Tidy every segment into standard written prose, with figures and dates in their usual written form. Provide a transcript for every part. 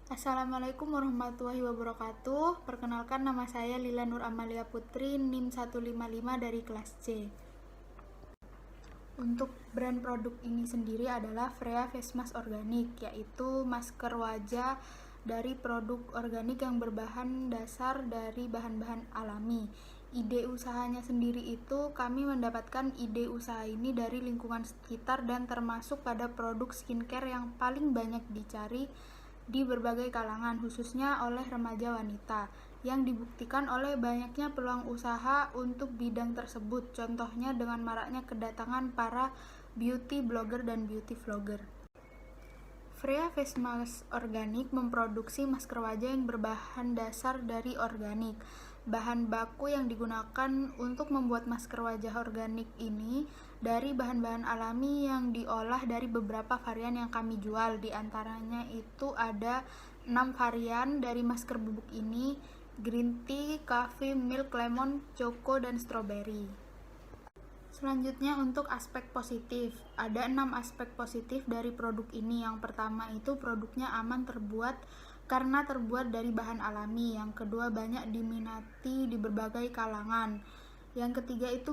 Assalamualaikum warahmatullahi wabarakatuh. Perkenalkan, nama saya Lila Nur Amalia Putri, NIM 155 dari kelas C. Untuk brand produk ini sendiri adalah Freya Face Mask Organik, yaitu masker wajah dari produk organik yang berbahan dasar dari bahan-bahan alami. Ide usahanya sendiri itu kami mendapatkan ide usaha ini dari lingkungan sekitar dan termasuk pada produk skincare yang paling banyak dicari di berbagai kalangan, khususnya oleh remaja wanita, yang dibuktikan oleh banyaknya peluang usaha untuk bidang tersebut, contohnya dengan maraknya kedatangan para beauty blogger dan beauty vlogger. Freya Face Mask Organik memproduksi masker wajah yang berbahan dasar dari organik. Bahan baku yang digunakan untuk membuat masker wajah organik ini dari bahan-bahan alami yang diolah dari beberapa varian yang kami jual. Di antaranya itu ada 6 varian dari masker bubuk ini: green tea, coffee, milk, lemon, choco, dan strawberry. Selanjutnya untuk aspek positif, ada 6 aspek positif dari produk ini. Yang pertama itu produknya aman terbuat karena terbuat dari bahan alami. Yang kedua, banyak diminati di berbagai kalangan. Yang ketiga itu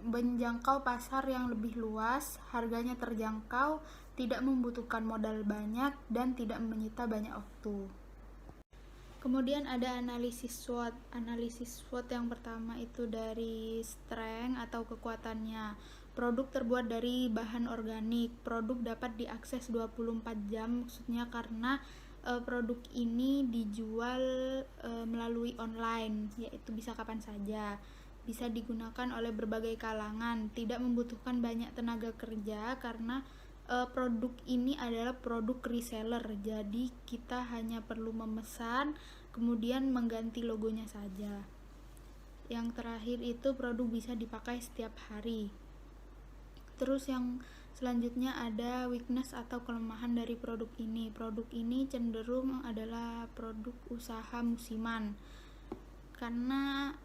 menjangkau pasar yang lebih luas, harganya terjangkau, tidak membutuhkan modal banyak, dan tidak menyita banyak waktu. Kemudian ada analisis SWOT. Analisis SWOT yang pertama itu dari strength atau kekuatannya. Produk terbuat dari bahan organik. Produk dapat diakses 24 jam, maksudnya karena produk ini dijual melalui online, yaitu bisa kapan saja. Bisa digunakan oleh berbagai kalangan, tidak membutuhkan banyak tenaga kerja karena produk ini adalah produk reseller, jadi kita hanya perlu memesan kemudian mengganti logonya saja. Yang terakhir itu produk bisa dipakai setiap hari. Terus yang selanjutnya ada weakness atau kelemahan dari produk ini. Produk ini cenderung adalah produk usaha musiman karena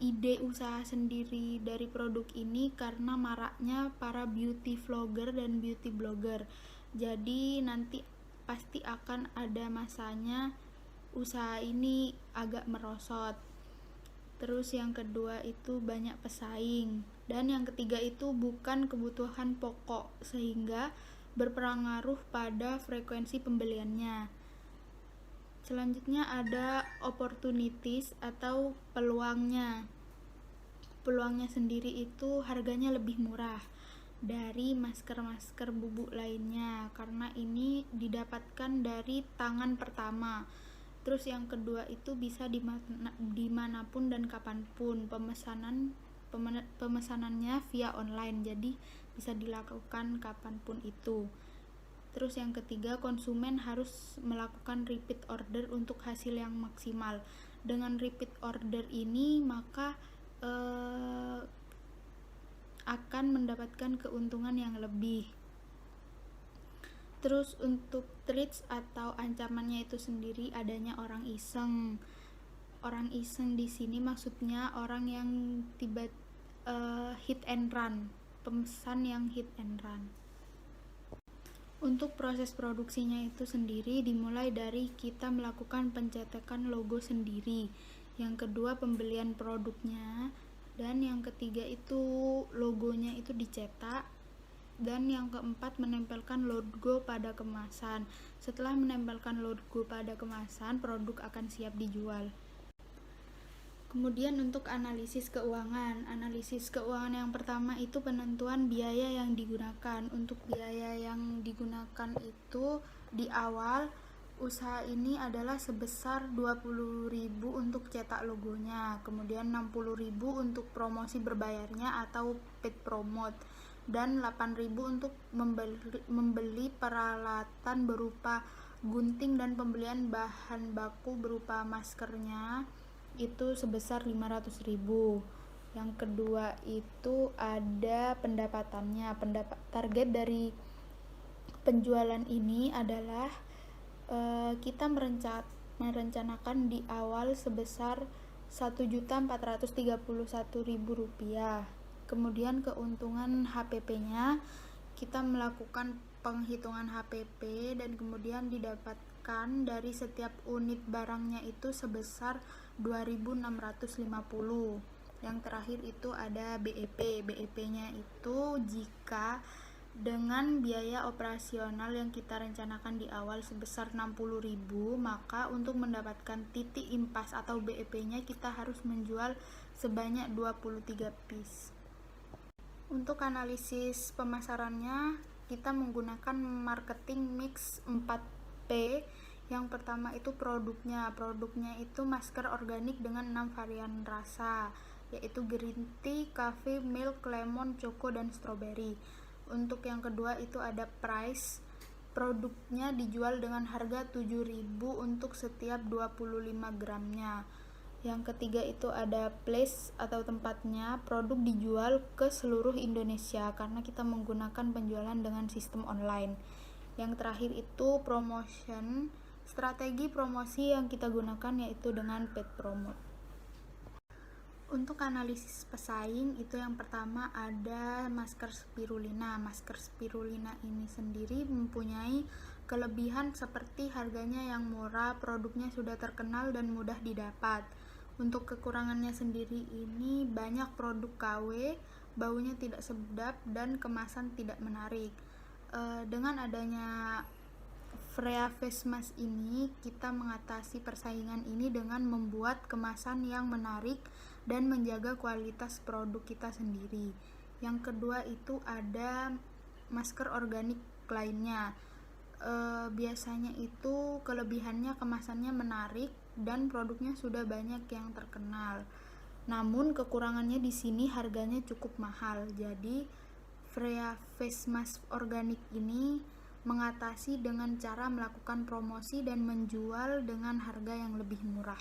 ide usaha sendiri dari produk ini karena maraknya para beauty vlogger dan beauty blogger. Jadi nanti pasti akan ada masanya usaha ini agak merosot. Terus yang kedua itu banyak pesaing. Dan yang ketiga itu bukan kebutuhan pokok sehingga berpengaruh pada frekuensi pembeliannya. Selanjutnya ada opportunities atau peluangnya. Peluangnya sendiri itu harganya lebih murah dari masker-masker bubuk lainnya karena ini didapatkan dari tangan pertama. Terus yang kedua itu bisa dimanapun dan kapanpun. Pemesanannya via online, jadi bisa dilakukan kapanpun itu. Terus yang ketiga, konsumen harus melakukan repeat order untuk hasil yang maksimal. Dengan repeat order ini maka akan mendapatkan keuntungan yang lebih. Terus untuk threats atau ancamannya itu sendiri adanya orang iseng. Orang iseng di sini maksudnya orang yang hit and run, pemesan yang hit and run. Untuk proses produksinya itu sendiri dimulai dari kita melakukan pencetakan logo sendiri. Yang kedua pembelian produknya, dan yang ketiga itu logonya itu dicetak, dan yang keempat menempelkan logo pada kemasan. Setelah menempelkan logo pada kemasan, produk akan siap dijual. Kemudian untuk analisis keuangan. Analisis keuangan yang pertama itu penentuan biaya yang digunakan. Untuk biaya yang digunakan itu di awal usaha ini adalah sebesar 20.000 untuk cetak logonya, kemudian 60.000 untuk promosi berbayarnya atau paid promote, dan 8.000 untuk membeli peralatan berupa gunting dan pembelian bahan baku berupa maskernya itu sebesar 500.000. Yang kedua itu ada pendapatannya. Target dari penjualan ini adalah kita merencanakan di awal sebesar Rp1.431.000. Kemudian keuntungan HPP-nya kita melakukan penghitungan HPP dan kemudian didapatkan diharuskan dari setiap unit barangnya itu sebesar 2.650. Yang terakhir itu ada BEP. BEP-nya itu jika dengan biaya operasional yang kita rencanakan di awal sebesar 60.000, maka untuk mendapatkan titik impas atau BEP-nya kita harus menjual sebanyak 23 piece. Untuk analisis pemasarannya, kita menggunakan marketing mix 4P. Yang pertama itu produknya. Produknya itu masker organik dengan 6 varian rasa, yaitu green tea, cafe, milk, lemon, choco, dan strawberry. Untuk yang kedua itu ada price. Produknya dijual dengan harga 7.000 untuk setiap 25 gramnya. Yang ketiga itu ada place atau tempatnya. Produk dijual ke seluruh Indonesia karena kita menggunakan penjualan dengan sistem online. Yang terakhir itu promotion. Strategi promosi yang kita gunakan yaitu dengan paid promote. Untuk analisis pesaing itu yang pertama ada masker spirulina. Masker spirulina ini sendiri mempunyai kelebihan seperti harganya yang murah, produknya sudah terkenal dan mudah didapat. Untuk kekurangannya sendiri ini banyak produk KW, baunya tidak sedap dan kemasan tidak menarik. Dengan adanya Freya Face Mask ini, kita mengatasi persaingan ini dengan membuat kemasan yang menarik dan menjaga kualitas produk kita sendiri. Yang kedua itu ada masker organik lainnya. Biasanya itu kelebihannya kemasannya menarik dan produknya sudah banyak yang terkenal. Namun kekurangannya di sini harganya cukup mahal. Jadi Freya Face Mask organik ini mengatasi dengan cara melakukan promosi dan menjual dengan harga yang lebih murah.